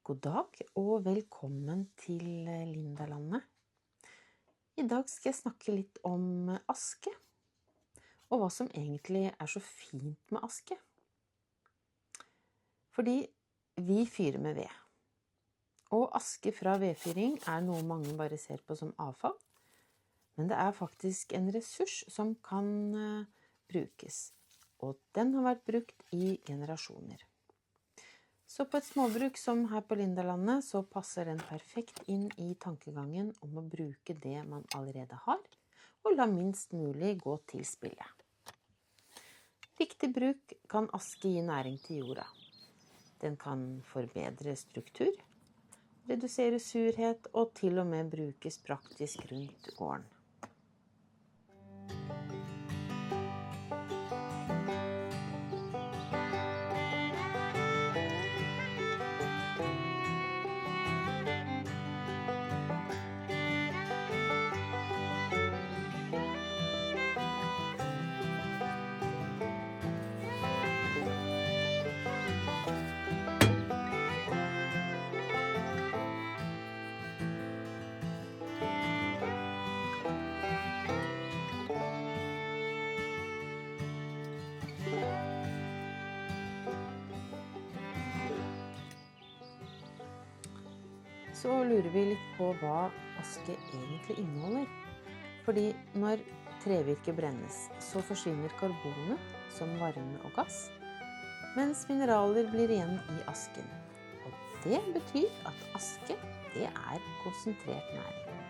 God dag og velkommen til Lindalandet. I dag skal jeg snakke litt om aske, og hva som egentlig er så fint med aske. Fordi vi fyrer med ved, og aske fra vedfyring er noe mange bare ser på som avfall, men det er faktisk en ressurs som kan brukes, og den har vært brukt i generasjoner. Så på et småbruk som her på Lindalandet så passer den perfekt inn i tankegangen om å bruke det man allerede har, og la minst mulig gå til spille. Riktig bruk kan aske gi næring til jorda. Den kan forbedre struktur, redusere surhet og til og med brukes praktisk rundt gården. Så lurer vi litt på hva aske egentlig inneholder. Fordi når trevirke brennes, så forsvinner karbonet som varme og gass, mens mineraler blir igjen i asken. Og det betyr at aske, det er konsentrert næring.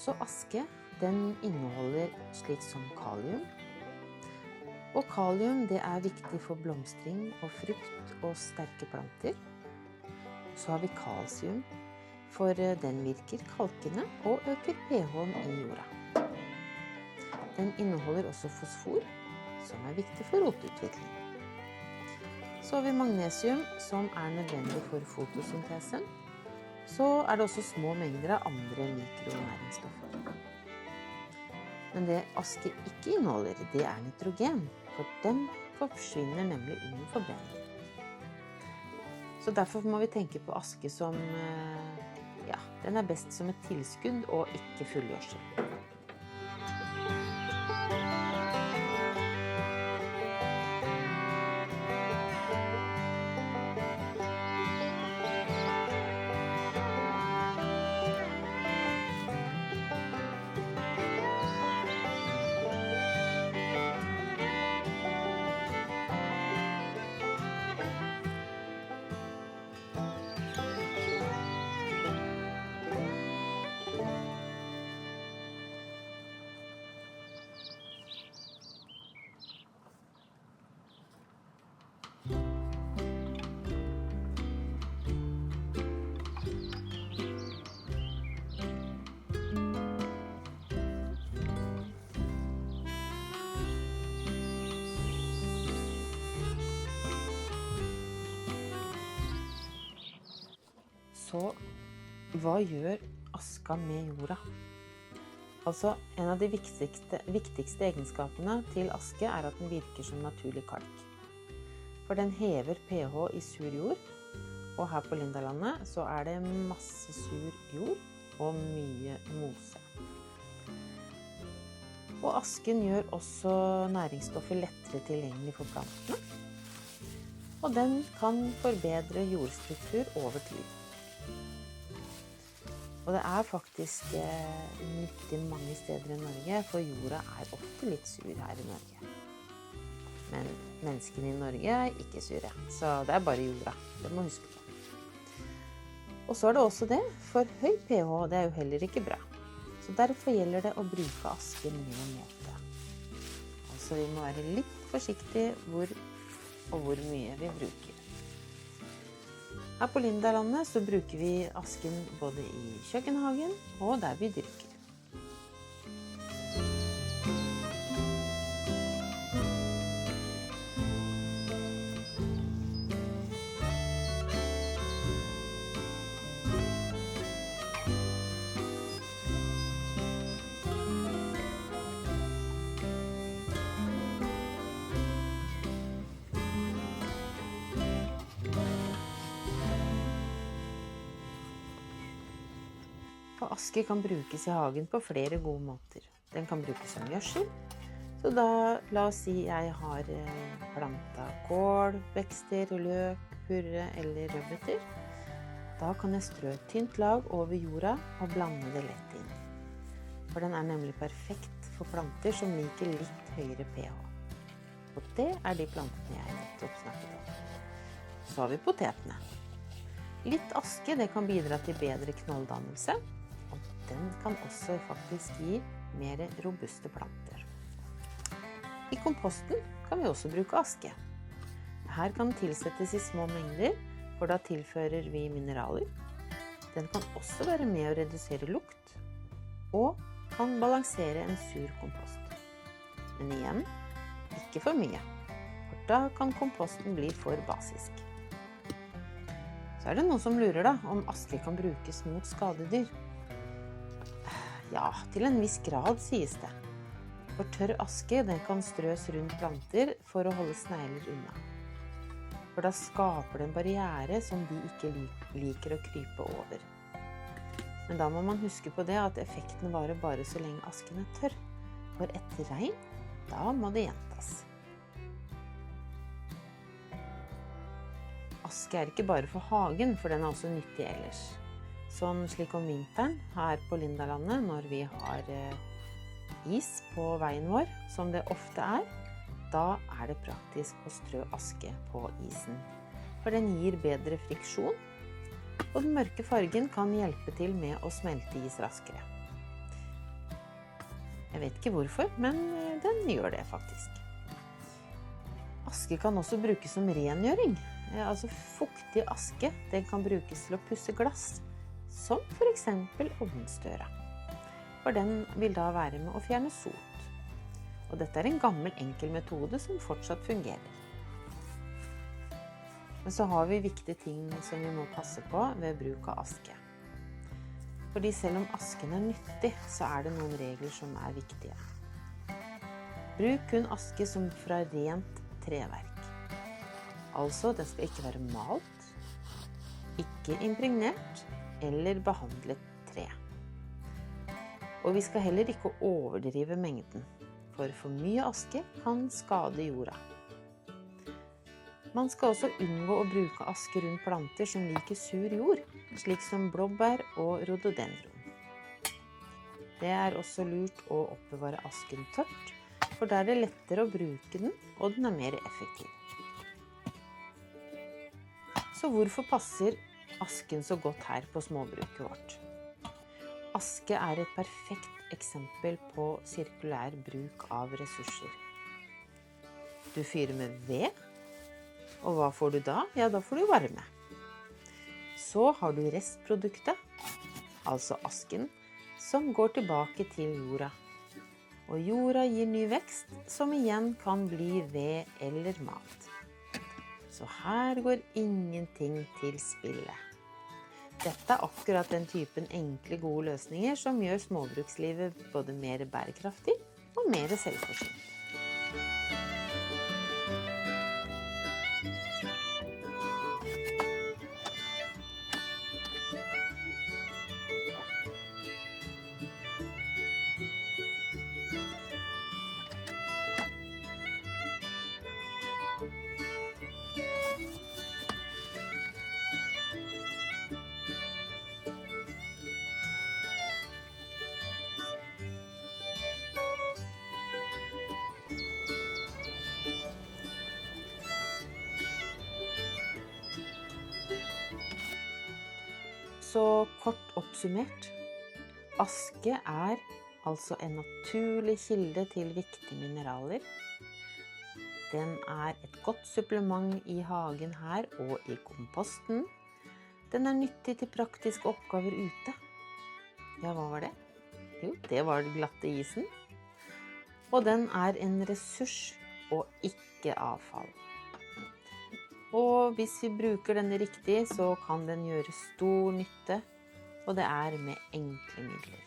Så aske, den inneholder slik som kalium. Og kalium, det er viktig for blomstring og frukt og sterke planter. Så har vi kalsium, for den virker kalkende og øker pH-en i jorda. Den inneholder også fosfor, som er viktig for rotutvikling. Så har vi magnesium, som er nødvendig for fotosyntesen. Så er det også små mengder av andre mikronæringsstoffer. Men det aske ikke inneholder, det er nitrogen, for den forsvinner nemlig under forbrenning. Så derfor må vi tenke på aske som, den er best som et tilskudd og ikke fullgjødsel. Så hva gjør aska med jorda? Altså, en av de viktigste egenskapene til aske er at den virker som naturlig kalk. For den hever pH i sur jord, og her på Lindalandet så er det masse sur jord og mye mose. Og asken gjør også næringsstoffer lettere tilgjengelig for plantene, og den kan forbedre jordstruktur over tid. Og det er faktisk nyttig mange steder i Norge, for jorda er ofte litt sur her i Norge. Men menneskene i Norge er ikke sure, så det er bare jorda, det må huske på. Og så er det også det, for høy pH, det er jo heller ikke bra. Så derfor gjelder det å bruke asken med måte. Altså vi må være litt forsiktige hvor mye vi bruker. Her på Lindalandet så bruker vi asken både i kjøkkenhagen og der vi dyrker. Og aske kan brukes i hagen på flere gode måter. Den kan brukes som gjødsel. Så da, la oss si jeg har plantet kål, vekster, løk, purre eller rødbeter. Da kan jeg strø et tynt lag over jorda og blande det lett inn. For den er nemlig perfekt for planter som liker litt høyere pH. Og det er de plantene jeg nettopp snakket om. Så har vi potetene. Litt aske det kan bidra til bedre knolldannelse, og den kan også faktisk gi mer robuste planter. I komposten kan vi også bruke aske. Her kan tilsettes i små mengder, for da tilfører vi mineraler. Den kan også være med å redusere lukt, og kan balansere en sur kompost. Men igjen, ikke for mye, for da kan komposten bli for basisk. Så er det noen som lurer da, om aske kan brukes mot skadedyr. Ja, til en viss grad sies det. For tørr aske den kan strøs rundt planter for å holde snegler unna. For da skaper det en barriere som de ikke liker å krype over. Men da må man huske på det at effekten varer bare så lenge asken er tørr. For etter regn, da må det gjentas. Aske er ikke bare for hagen, for den er også nyttig ellers. Sånn slik om vinteren her på Lindalandet, når vi har is på veien vår, som det ofte er, da er det praktisk å strø aske på isen. For den gir bedre friksjon, og den mørke fargen kan hjelpe til med å smelte is raskere. Jeg vet ikke hvorfor, men den gjør det faktisk. Aske kan også brukes som rengjøring. Altså fuktig aske, den kan brukes til å pusse glass, som for eksempel ovnsdøra. For den vil da være med å fjerne sot. Og dette er en gammel enkel metode som fortsatt fungerer. Men så har vi viktige ting som vi må passe på ved bruk av aske. Fordi selv om asken er nyttig, så er det noen regler som er viktige. Bruk kun aske som fra rent treverk. Altså, den skal ikke være malt, ikke impregnert eller behandlet tre. Og vi skal heller ikke overdrive mengden, for mye aske kan skade jorda. Man skal også unngå å bruke aske rundt planter som liker sur jord, slik som blåbær og rhododendron. Det er også lurt å oppbevare asken tørt, for da er det lettere å bruke den, og den er mer effektiv. Så hvorfor passer asken så godt her på småbruket vårt? Aske er et perfekt eksempel på sirkulær bruk av ressurser. Du fyrer med ved, og hva får du da? Ja, da får du varme. Så har du restproduktet, altså asken, som går tilbake til jorda. Og jorda gir ny vekst, som igjen kan bli ved eller mat. Så her går ingenting til spille. Dette er akkurat den typen enkle, gode løsninger som gjør småbrukslivet både mer bærekraftig og mer selvforsynt. Så kort oppsummert, aske er altså en naturlig kilde til viktige mineraler. Den er et godt supplement i hagen her og i komposten. Den er nyttig til praktiske oppgaver ute. Ja, hva var det? Jo, det var den glatte isen. Og den er en ressurs og ikke avfall. Og hvis vi bruker denne riktig, så kan den gjøre stor nytte, og det er med enkle midler.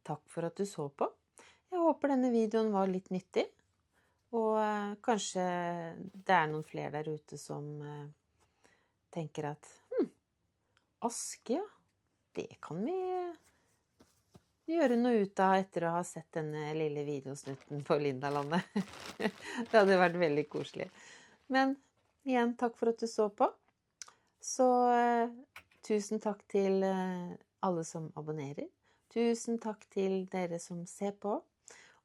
takk for at du så på. Jeg håper denne videoen var litt nyttig, og kanskje det er noen flere der ute som tenker at aske, ja, det kan vi gjøre noe ut av etter å ha sett denne lille videosnutten på Lindalandet. Det hadde vært veldig koselig. Men igjen, takk for at du så på. Så tusen takk til alle som abonnerer. Tusen takk til dere som ser på.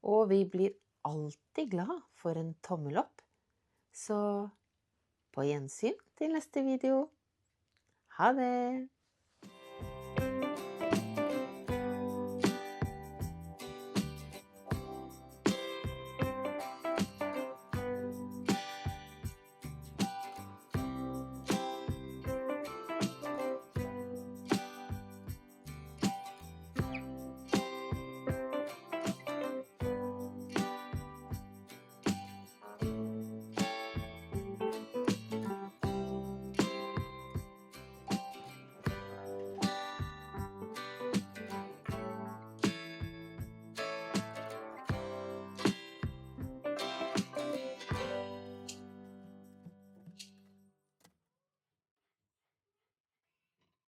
Og vi blir alltid glad for en tommel opp. Så på gjensyn til neste video. Ha det!